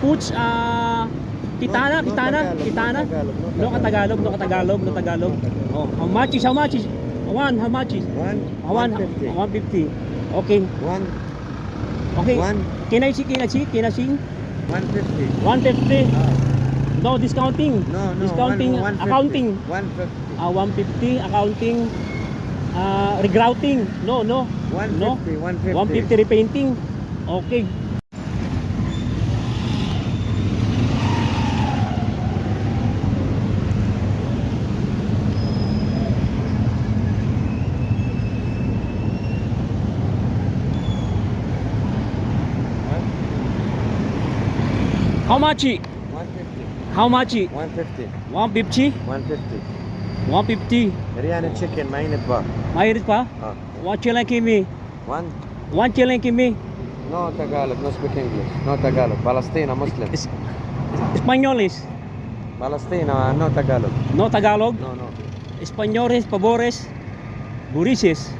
Puts, Kitana. No Tagalog. Oh, how much is? One, how much is? One. One, 150. 150. Okay. One. Okay. One. Can I see? 150. 150. No discounting. No. Discounting, 150. accounting. 150. 150, accounting, regrouting. No. 150. 150. 150 repainting. Okay. How much? 150. How much? 150. 150? 150. 150. Biryani chicken mainit ba? Mayroon pa? Ah. What you like me? One. 1 shilling me. No Tagalog, no speak English. No Tagalog. Palestina Muslim. Españoles. Palestina, no Tagalog. No Tagalog. No. Españoles, pabores, burises.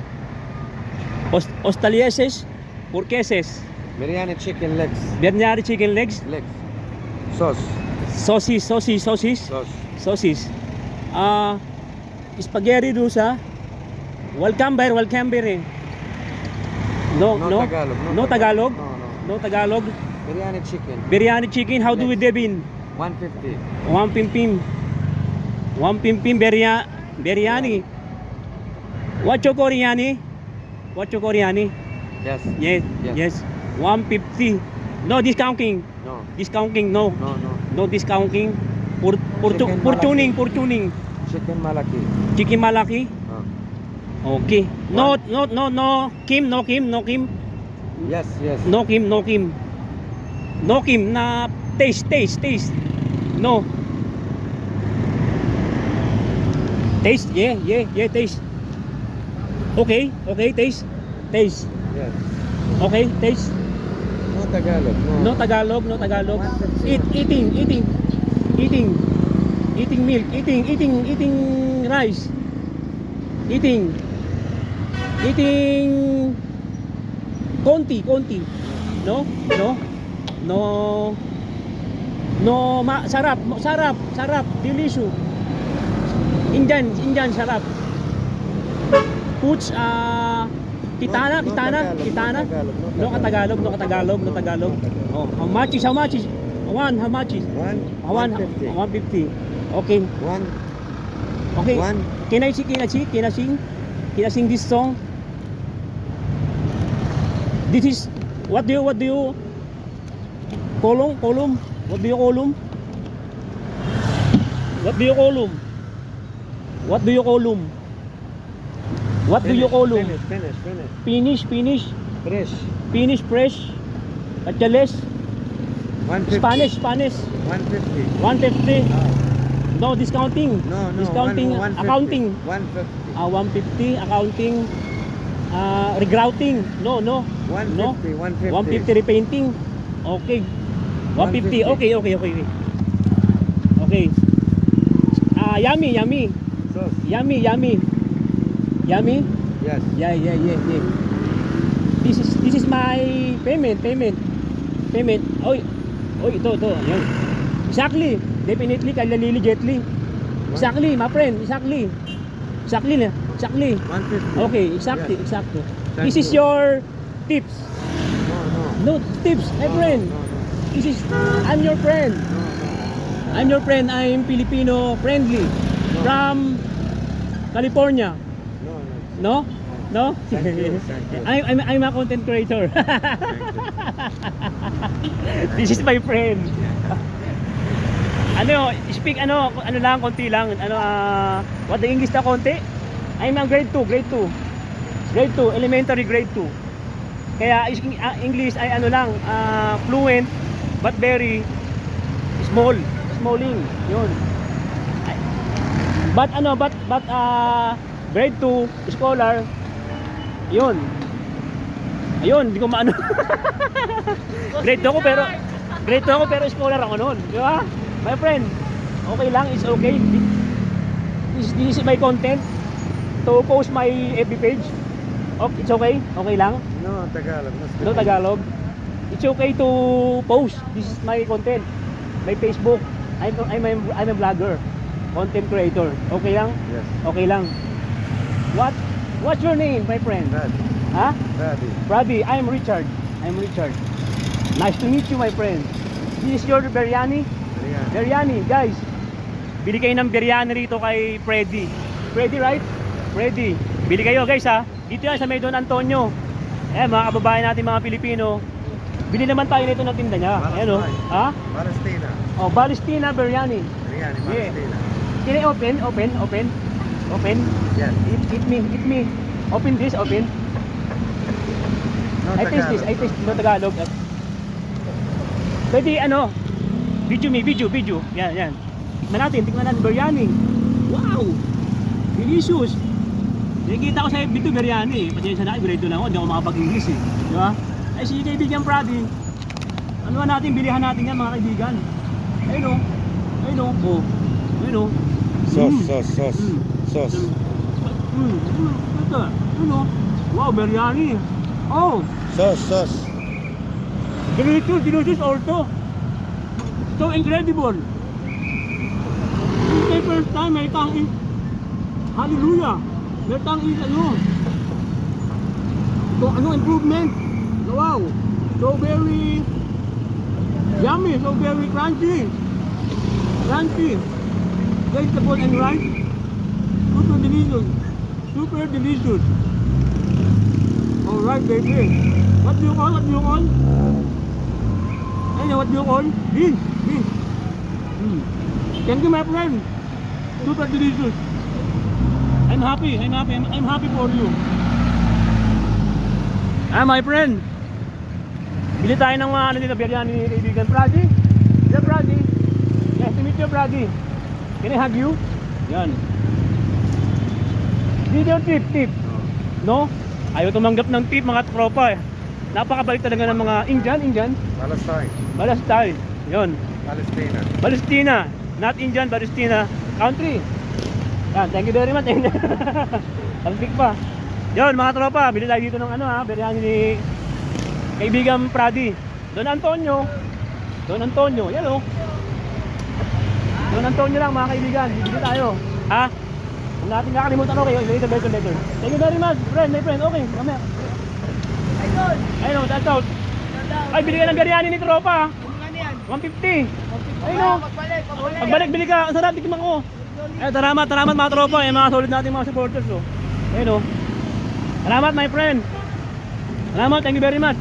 Ostalieses, burqueses. Biryani chicken legs. Biryani chicken legs. Legs. Sauce. Sauces. Sauce. Spaghetti dosa. Welcome beer. No Tagalog. No Tagalog. No. No Tagalog. Biryani chicken. Biryani chicken, how do we debin? 150. 150 biryani. What you Koreani? Yes. Yes. 150. No discounting. No. No discounting. Chicken Tuning. Chicken malaki. Chicken malaki. Okay. No. Kim. Yes. No Kim na taste. No. Taste. Yeah, taste. Okay, taste. Yes. Okay, taste. No Tagalog. No Tagalog. 150. Eating milk, eating rice. Eating konti. No, sarap, delicious. Indian sarap. Puts, Kitana. No Tagalog. Oh, how much is? One, how much is? One. 150. Okay. One. Okay. One. Can I sing this song? This is what do you column? What do you call them? Finish. Fresh. Pachales. 150. Spanish. 150. 150. No discounting. No. Discounting, 150. accounting. 150. 150, accounting, regrouting. No. 150. 150 repainting. Okay. 150. Okay. Yummy. Sauce. Yummy. Yes. Yeah. This is my payment. Oy, ito. Yan. Exactly. Definitely legitly. Exactly, my friend. Exactly. 150. Okay, exactly. Thank This is you. your tips. No. No tips, my friend. No. This is I'm your friend. I'm Filipino friendly from California. No. No? Thank you. I'm a content creator. This is my friend. Speak lang, konti lang. What the English na konti? I'm a grade 2, elementary grade 2. Kaya English ay fluent but very smalling. Yun. But grade 2 scholar. Yun. Ayun, hindi ko maano. grade 2 ako pero scholar ako noon, di ba? My friend, okay lang, it's okay. This is my content to post my FB page. Oh, it's okay? Okay lang? No Tagalog. No Tagalog. it's okay to post. This is my content. My Facebook. I'm a vlogger. Content creator. Okay lang? Yes. Okay lang. What's your name, my friend? Brady. Ha? Brady. Brady, I'm Richard. Nice to meet you, my friend. This is your biryani? Riyan. Biryani, guys. Bili kayo ng biryani rito kay Freddy. Freddy, right? Freddy. Bili kayo, guys, ha. Dito yan sa May Don Antonio. Eh, mga kababayan natin, mga Pilipino. Bili naman tayo nito ng tinda niya. Ayan, oh. Ha? Palestina. Oh, Palestina biryani. Riyan, Yeah. Palestina. Can I open? Yes. Eat me. Open this, open. No I taste this, no Tagalog. Pwede ano, video. Yan. Tingnan natin, biryani. Wow! Delicious! Nakikita ko sa dito biryani. Pasensya na, grade 2 lang ako, hindi ako makapag-English eh. Di ba? Ay sige kaibigan Brady. Ano natin, bilihan natin yan mga kaibigan. Ayun o. Oh. Ayun o. Sauce. Ito. Ayun o. Wow, biryani. Oh! Sauce. Delicious also. So incredible. This is the first time may tang is hallelujah. May tang is improvement. Wow. So very yummy, so very crunchy. Vegetable and rice. Super delicious. Alright, baby. What do you call? What do you call? Beans. Thank you, my friend. Super delicious. I'm happy for you. My friend. Bili tayo ng mga ano dito, biryani ni kaibigan Brady. Yeah, Brady. Nice to meet you, Brady. Can I hug you? Yan. Video tip. No? Ayaw tumanggap ng tip mga tropa eh. Napakabait talaga ng mga Indian. Palestine. Yon. Palestina. Not Indian, Palestina. Country. Yan, thank you very much. Talpik pa. Yon mga tropa, bili tayo dito ng biryani ni kaibigan Brady. Don Antonio. Yan o. Don Antonio lang mga kaibigan. Bibili tayo. Ha? Kung natin nakalimutan, okay. Later. Thank you very much, my friend. Okay, mamaya. Ayun, that's out. Ay, bili ka ng biryani ni tropa. 150. Ayun o. Pagbalik, bili ka. Ang sarap, tikman ko. Ayun, salamat mga tropa. Yung mga solid natin mga supporters. Ayun o. Salamat, my friend. Salamat, thank you very much.